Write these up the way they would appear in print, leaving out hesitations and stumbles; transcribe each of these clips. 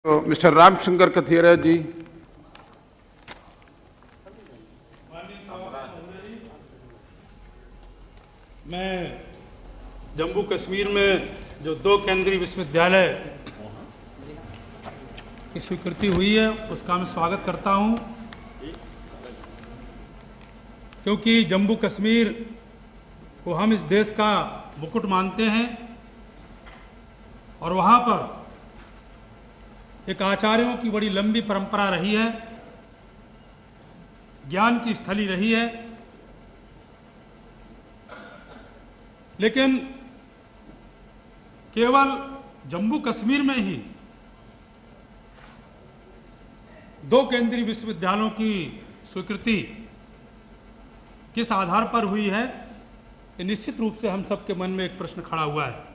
तो मिस्टर रामशंकर कथियारा जी। मैं जम्मू कश्मीर में जो 2 केंद्रीय विश्वविद्यालय की स्वीकृति हुई है उसका मैं स्वागत करता हूं, क्योंकि जम्मू कश्मीर को हम इस देश का मुकुट मानते हैं और वहां पर एक आचार्यों की बड़ी लंबी परंपरा रही है, ज्ञान की स्थली रही है। लेकिन केवल जम्मू कश्मीर में ही 2 केंद्रीय विश्वविद्यालयों की स्वीकृति किस आधार पर हुई है, ये निश्चित रूप से हम सबके मन में एक प्रश्न खड़ा हुआ है।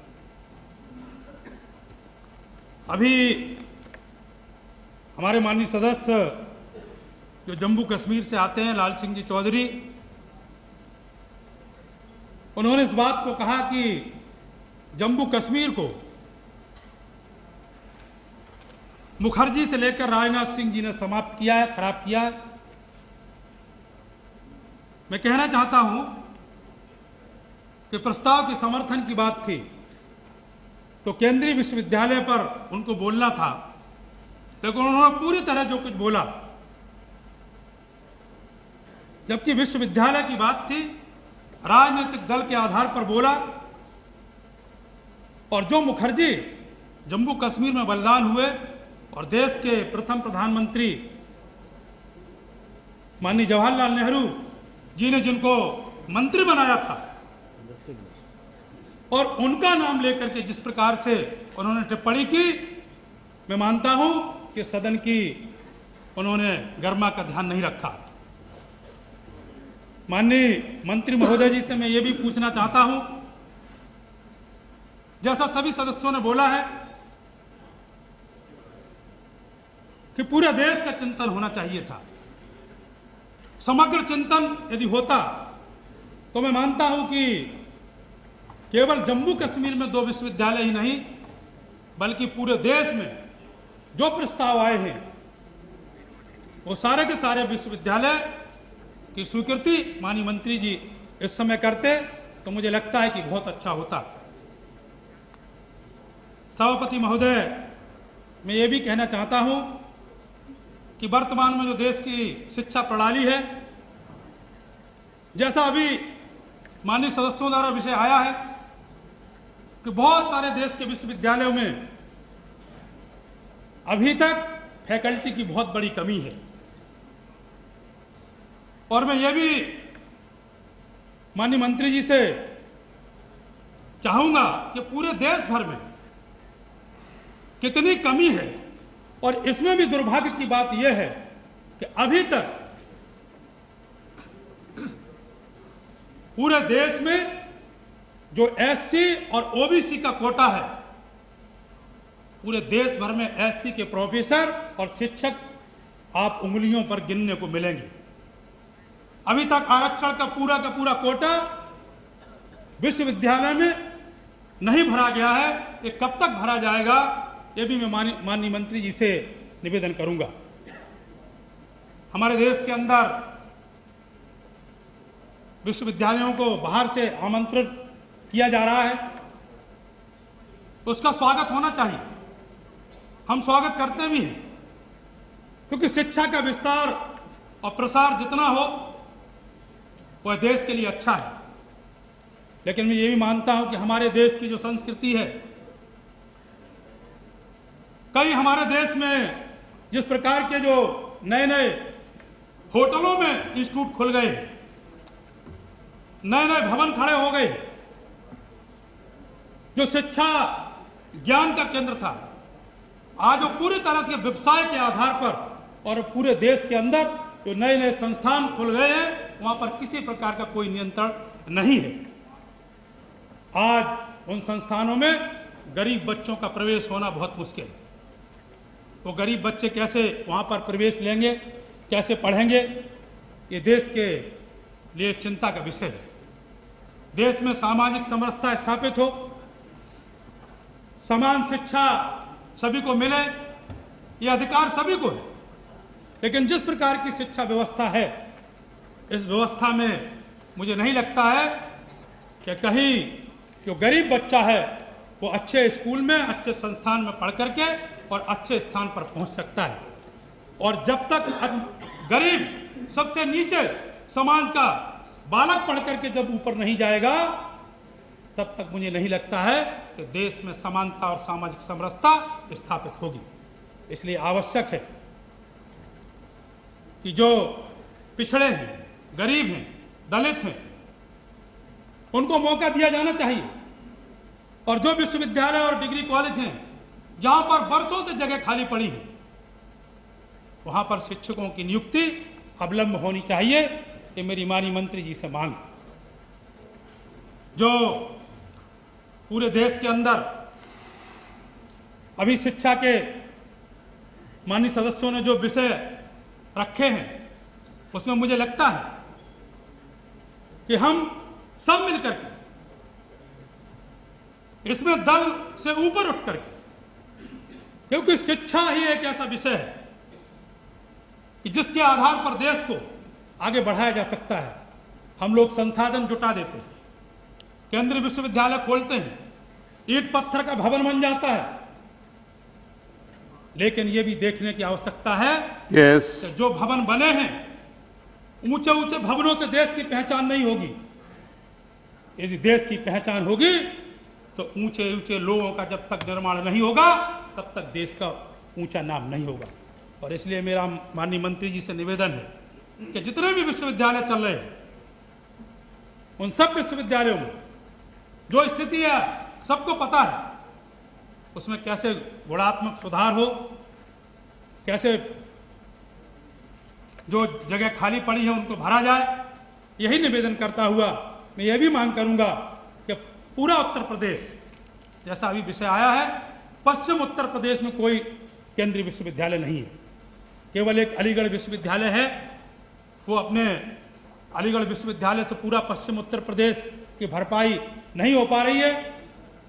अभी हमारे माननीय सदस्य जो जम्मू कश्मीर से आते हैं, लाल सिंह जी चौधरी, उन्होंने इस बात को कहा कि जम्मू कश्मीर को मुखर्जी से लेकर राजनाथ सिंह जी ने समाप्त किया है, खराब किया है। मैं कहना चाहता हूं कि प्रस्ताव के समर्थन की बात थी तो केंद्रीय विश्वविद्यालय पर उनको बोलना था, लेकिन उन्होंने पूरी तरह जो कुछ बोला, जबकि विश्वविद्यालय की बात थी, राजनीतिक दल के आधार पर बोला। और जो मुखर्जी जम्मू कश्मीर में बलिदान हुए और देश के प्रथम प्रधानमंत्री माननीय जवाहरलाल नेहरू जी ने जिनको मंत्री बनाया था और उनका नाम लेकर के जिस प्रकार से उन्होंने टिप्पणी की, मैं मानता हूं कि सदन की उन्होंने गरिमा का ध्यान नहीं रखा। माननीय मंत्री महोदय जी से मैं ये भी पूछना चाहता हूं, जैसा सभी सदस्यों ने बोला है कि पूरे देश का चिंतन होना चाहिए था, समग्र चिंतन यदि होता तो मैं मानता हूं कि केवल जम्मू कश्मीर में 2 विश्वविद्यालय ही नहीं बल्कि पूरे देश में जो प्रस्ताव आए हैं वो सारे के सारे विश्वविद्यालय की स्वीकृति माननीय मंत्री जी इस समय करते तो मुझे लगता है कि बहुत अच्छा होता। सभापति महोदय, मैं ये भी कहना चाहता हूं कि वर्तमान में जो देश की शिक्षा प्रणाली है, जैसा अभी माननीय सदस्यों द्वारा विषय आया है कि बहुत सारे देश के विश्वविद्यालयों में अभी तक फैकल्टी की बहुत बड़ी कमी है। और मैं ये भी माननीय मंत्री जी से चाहूंगा कि पूरे देश भर में कितनी कमी है, और इसमें भी दुर्भाग्य की बात यह है कि अभी तक पूरे देश में जो एससी और ओबीसी का कोटा है, पूरे देश भर में एससी के प्रोफेसर और शिक्षक आप उंगलियों पर गिनने को मिलेंगे। अभी तक आरक्षण का पूरा कोटा विश्वविद्यालय में नहीं भरा गया है। ये कब तक भरा जाएगा, ये भी मैं माननीय मंत्री जी से निवेदन करूंगा। हमारे देश के अंदर विश्वविद्यालयों को बाहर से आमंत्रित किया जा रहा है, उसका स्वागत होना चाहिए, हम स्वागत करते भी हैं, क्योंकि शिक्षा का विस्तार और प्रसार जितना हो वह देश के लिए अच्छा है। लेकिन मैं ये भी मानता हूं कि हमारे देश की जो संस्कृति है, कई हमारे देश में जिस प्रकार के जो नए नए होटलों में इंस्टीट्यूट खुल गए, नए नए भवन खड़े हो गए, जो शिक्षा ज्ञान का केंद्र था, आज वो पूरी तरह के व्यवसाय के आधार पर और पूरे देश के अंदर जो नए नए संस्थान खुल गए हैं, वहां पर किसी प्रकार का कोई नियंत्रण नहीं है। आज उन संस्थानों में गरीब बच्चों का प्रवेश होना बहुत मुश्किल है। वो गरीब बच्चे कैसे वहां पर प्रवेश लेंगे, कैसे पढ़ेंगे, ये देश के लिए चिंता का विषय है। देश में सामाजिक समरसता स्थापित हो, समान शिक्षा सभी को मिले, ये अधिकार सभी को है, लेकिन जिस प्रकार की शिक्षा व्यवस्था है, इस व्यवस्था में मुझे नहीं लगता है कि कहीं जो गरीब बच्चा है वो अच्छे स्कूल में, अच्छे संस्थान में पढ़ करके और अच्छे स्थान पर पहुंच सकता है। और जब तक गरीब सबसे नीचे समाज का बालक पढ़ करके जब ऊपर नहीं जाएगा, तब तक मुझे नहीं लगता है कि देश में समानता और सामाजिक समरसता स्थापित होगी। इसलिए आवश्यक है कि जो पिछड़े हैं, गरीब हैं, दलित हैं, उनको मौका दिया जाना चाहिए। और जो विश्वविद्यालय और डिग्री कॉलेज हैं जहां पर वर्षों से जगह खाली पड़ी है, वहां पर शिक्षकों की नियुक्ति अविलंब होनी चाहिए। ये मेरी माननीय मंत्री जी से मांग है। जो पूरे देश के अंदर अभी शिक्षा के माननीय सदस्यों ने जो विषय रखे हैं, उसमें मुझे लगता है कि हम सब मिलकर के इसमें दल से ऊपर उठ करके, क्योंकि शिक्षा ही एक ऐसा विषय है कि जिसके आधार पर देश को आगे बढ़ाया जा सकता है। हम लोग संसाधन जुटा देते हैं, केंद्रीय विश्वविद्यालय खोलते हैं, ईंट पत्थर का भवन बन जाता है, लेकिन यह भी देखने की आवश्यकता है कि जो भवन बने हैं, ऊंचे ऊंचे भवनों से देश की पहचान नहीं होगी। यदि देश की पहचान होगी तो ऊंचे ऊंचे लोगों का जब तक निर्माण नहीं होगा, तब तक देश का ऊंचा नाम नहीं होगा। और इसलिए मेरा माननीय मंत्री जी से निवेदन है कि जितने भी विश्वविद्यालय चल रहे हैं, उन सब विश्वविद्यालयों में जो स्थिति है सबको पता है, उसमें कैसे गुणात्मक सुधार हो, कैसे जो जगह खाली पड़ी है उनको भरा जाए। यही निवेदन करता हुआ मैं ये भी मांग करूंगा कि पूरा उत्तर प्रदेश, जैसा अभी विषय आया है, पश्चिम उत्तर प्रदेश में कोई केंद्रीय विश्वविद्यालय नहीं है, केवल एक अलीगढ़ विश्वविद्यालय है। वो अपने अलीगढ़ विश्वविद्यालय से पूरा पश्चिम उत्तर प्रदेश की भरपाई नहीं हो पा रही है।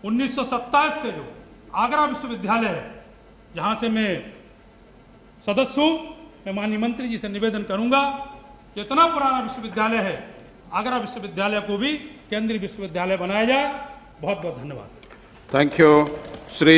1927 से जो आगरा विश्वविद्यालय है, जहां से मैं सदस्य हूं, मैं माननीय मंत्री जी से निवेदन करूंगा कि इतना पुराना विश्वविद्यालय है, आगरा विश्वविद्यालय को भी केंद्रीय विश्वविद्यालय बनाया जाए। बहुत बहुत धन्यवाद। Thank you Shri